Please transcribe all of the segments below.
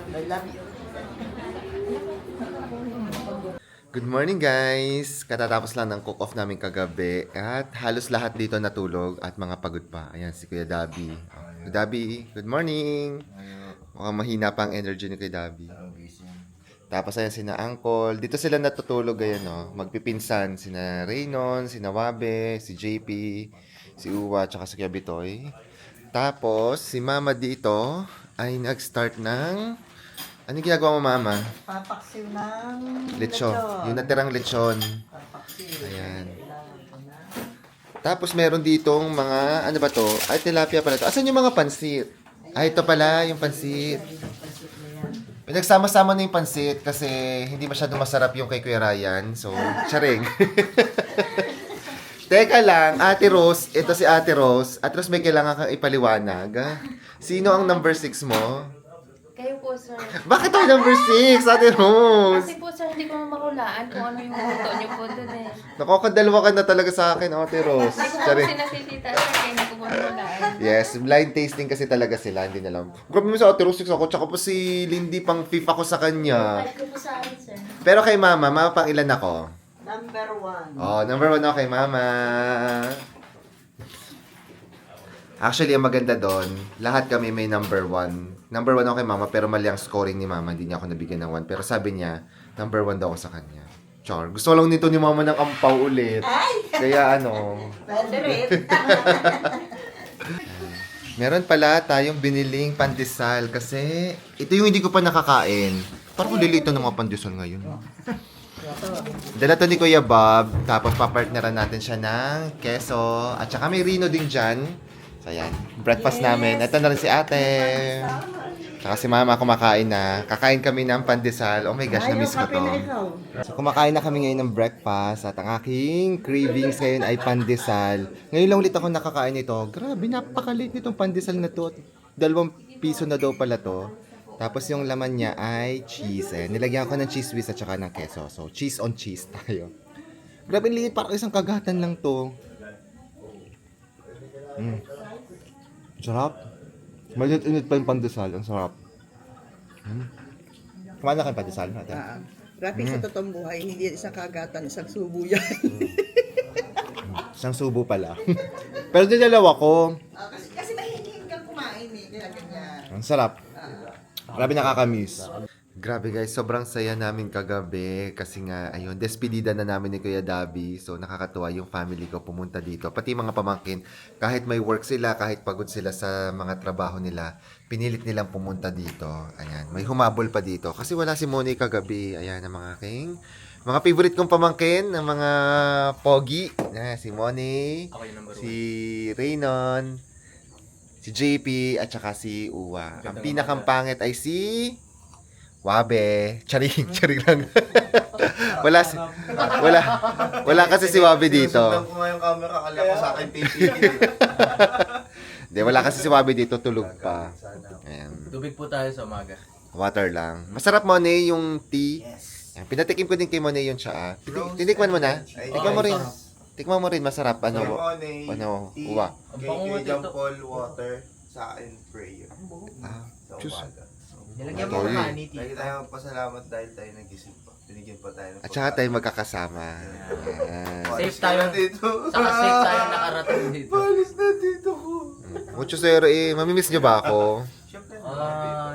I love you. Good morning guys! Katatapos lang ng cook-off namin kagabi at halos lahat dito natulog at mga pagod pa. Ayan si Kuya Dabi. Kuya Dabi, good morning! Mukhang mahina pa ang energy ni Kuya Dabi. Tapos ayan sina Uncle. Dito sila natutulog ngayon, no? Magpipinsan. Sina Raynon, sina Wabe, si JP, si Uwa, tsaka si Kuya Bitoy. Tapos si Mama dito ay nag-start ng... Anong ginagawa mo, Mama? Papaksiw ng Lechon. Yung natirang lechon. Papaksiw. Ayan. Tapos meron ditong mga, ano ba to? Ay, tilapia pala to. Asan yung mga pansit? Ay, ito pala yung pansit. Pinagsama-sama na yung pansit kasi hindi masyadong masarap yung kay Kuya Ryan. So, charing. Teka lang, Ate Rose. Ito si Ate Rose. Ate Rose, may kailangan kang ipaliwanag. Sino ang number 6 mo? Kayo po, sir. Bakit tayo number 6, Ate Rose? Kasi po, sir, hindi ko makulaan kung ano yung luto niyo po dun eh. Nakakadalawa ka na talaga sa akin, Ate Rose. Hindi ko po Charing. kasi nakikita, sir, kaya hindi ko makulaan. Yes, blind tasting kasi talaga sila, hindi na lang. Grabe mo sa Ate Rose, 6 ako, tsaka po si Lindy pang FIFA ko sa kanya. Kahit ko po sa akin, sir. Pero kay Mama, Mama pang ilan ako? Number 1. Oh, number 1 ako kay Mama. Actually, ang maganda doon, lahat kami may number 1. Number 1 ako kay Mama, pero mali ang scoring ni Mama, hindi niya ako nabigyan ng 1. Pero sabi niya, number 1 daw ako sa kanya. Char, gusto lang nito ni Mama ng ampaw ulit. Kaya ano... Pwede rin. Meron pala tayong biniling pandesal kasi ito yung hindi ko pa nakakain. Parang lilito ng mga pandesal ngayon. Dala to ni Kuya Bob, tapos papartneran natin siya ng keso at saka may rino din dyan. So ayan, breakfast namin. Ito na rin si ate. Saka si Mama kumakain na. Kakain kami ng pandesal. Oh my gosh, na-miss ko to. So kumakain na kami ngayon ng breakfast at ang aking cravings ngayon ay pandesal. Ngayon lang ulit ako nakakain nito. Grabe, napakaliit nitong pandesal na to. 2 piso na daw pala to. Tapos yung laman niya ay cheese. Eh. Nilagyan ko ng cheese whiz at saka ng keso. So cheese on cheese tayo. Grabe liit, parang isang kagatan lang to. Sarap. Malit-init pa yung pandesal. Ang sarap. Kumain na kayo pandesal natin. Grabe sa totoong buhay, hindi isang kagatan, isang subo yan. Isang subo pala. Pero dinalawa ko. kasi mahilig kang kumain eh, kaya ganyan. Ang sarap. Grabe nakakamiss. Grabe guys, sobrang saya namin kagabi kasi nga, ayun, despedida na namin ni Kuya Dabi. So nakakatuwa yung family ko pumunta dito. Pati mga pamangkin, kahit may work sila, kahit pagod sila sa mga trabaho nila, pinilit nilang pumunta dito. Ayan, may humabol pa dito. Kasi wala si Moni kagabi. Ayan, ang mga king. Mga favorite kong pamangkin, ng mga pogi. Si Moni, si Raynon, si JP, at saka si Uwa. Ang pinakang pangit ay si... Wabe. Charing lang. wala kasi si Wabe dito. Sinusundan ko nga yung camera, kala ko sa akin titigil. Hindi, wala kasi si Wabe dito, tulog pa. Ayan. Tubig po tayo sa umaga. Water lang. Masarap mo na yung tea. Ayan, pinatikim ko din kay Monet yung tsaa. Tinikman mo na? Tikman mo rin. Tikman mo rin, masarap. Ano, uwa. Kay John Paul water, sa akin prayer. Sa Diyos. umaga. Nilagyan mo ng honey, Lagi tayo pasalamat dahil tayo nagising pa. Binigyan pa tayo ng At saka tayo magkakasama. Ayan. Safe tayo. dito. Saka safe tayo nakarating dito. Palis na dito ko. Mucho zero eh. Mamimiss nyo ba ako? Siyempre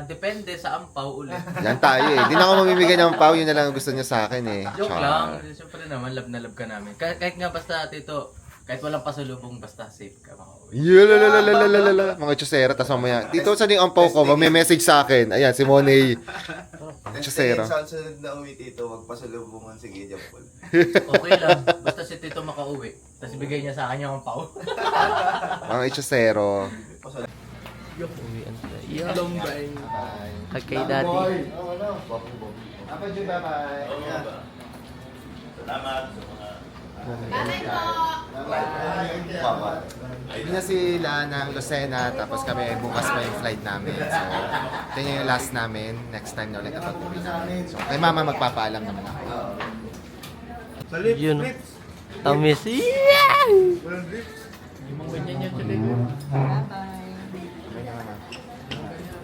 Depende sa ampaw ulit. Yan tayo eh. Di na ako mamimigay ng pau. Yun na lang ang gusto niya sa akin eh. Joke Char. lang. Siyempre naman, love na love ka namin. Kahit nga basta tito, kahit walang pasalubong, basta safe ka makauwi. Yalalalalalalala. Mga chusera, tas mamaya. Dito sa yung ampaw ko, may message sa akin. Ayan, si Monay. Chusera. Sa sunod na uwi dito, magpasalubungan si John Paul. Okay lang. Basta si tito makauwi. Tapos ibigay niya sa akin yung ampaw. Mga chusero. Uwian tayo. Lombay. Bye. Kay daddy. Apa juga, bye. Salamat. Hindi na sila ng Lucena, tapos kami bukas pa yung flight namin. So, ito yung last namin. Next time na ulit kapag uwi namin. So, kay Mama magpapaalam naman ako. Sa lips, Yun. lips. Amis. Walang lips. Yung mga ganyan yan siya. Bye-bye.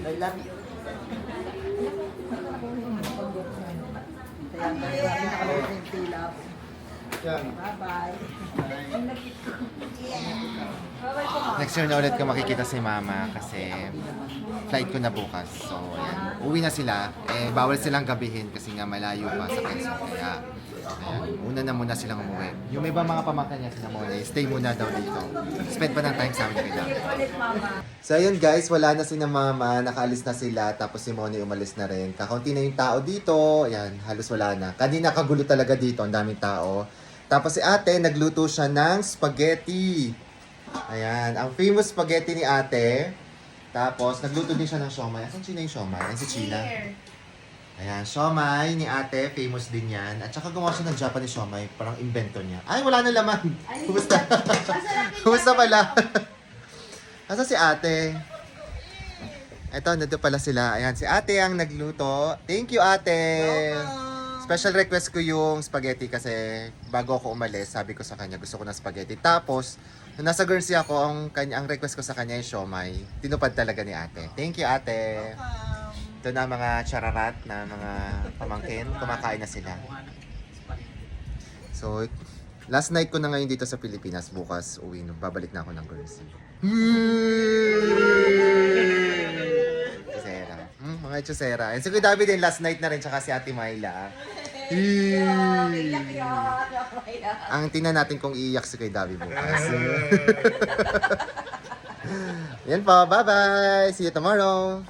I love you. Kaya marami nakalagay ng pila. Bye-bye. Next year na ulit ko makikita si Mama kasi flight ko na bukas. So, ayan. Uwi na sila. Eh, bawal silang gabihin kasi nga malayo pa sa Quezon. Kaya, ayan. Una na muna silang umuwi. Yung iba mga pamangkin niya sila muna, stay muna daw dito. Spend pa ng time sa amin kaya. So, ayun guys, wala na si na Mama. Nakaalis na sila. Tapos si Moni umalis na rin. Kakaunti na yung tao dito. Ayan, halos wala na. Kanina kagulo talaga dito. Ang daming tao. Tapos si ate, nagluto siya ng spaghetti. Ayan, ang famous spaghetti ni ate. Tapos, nagluto din siya ng siomay. Asan China yung siomay? Ayan si China. Ayan, siomay ni ate. Famous din yan. At saka gumawa siya ng Japanese siomay. Parang invento niya. Ay, wala na laman. Kumusta? Kumusta pala? Asa si ate? Eto, nandun pala sila. Ayan, si ate ang nagluto. Thank you, ate. Special request ko yung spaghetti kasi bago ako umalis, sabi ko sa kanya gusto ko ng spaghetti. Tapos, nung nasa Guernsey ako, ang request ko sa kanya yung siomay. Tinupad talaga ni ate. Thank you, ate. Ito na mga chararat na mga pamangkin. Kumakain na sila. So, last night ko na ngayon dito sa Pilipinas. Bukas, uwi. Babalik na ako ng Guernsey. Chusera. Mga chusera. And si Kuya David din last night na rin, tsaka si Ate Myla. Ang tingnan natin kung iiyak si Kuya David bukas. Yan po, bye-bye! See you tomorrow!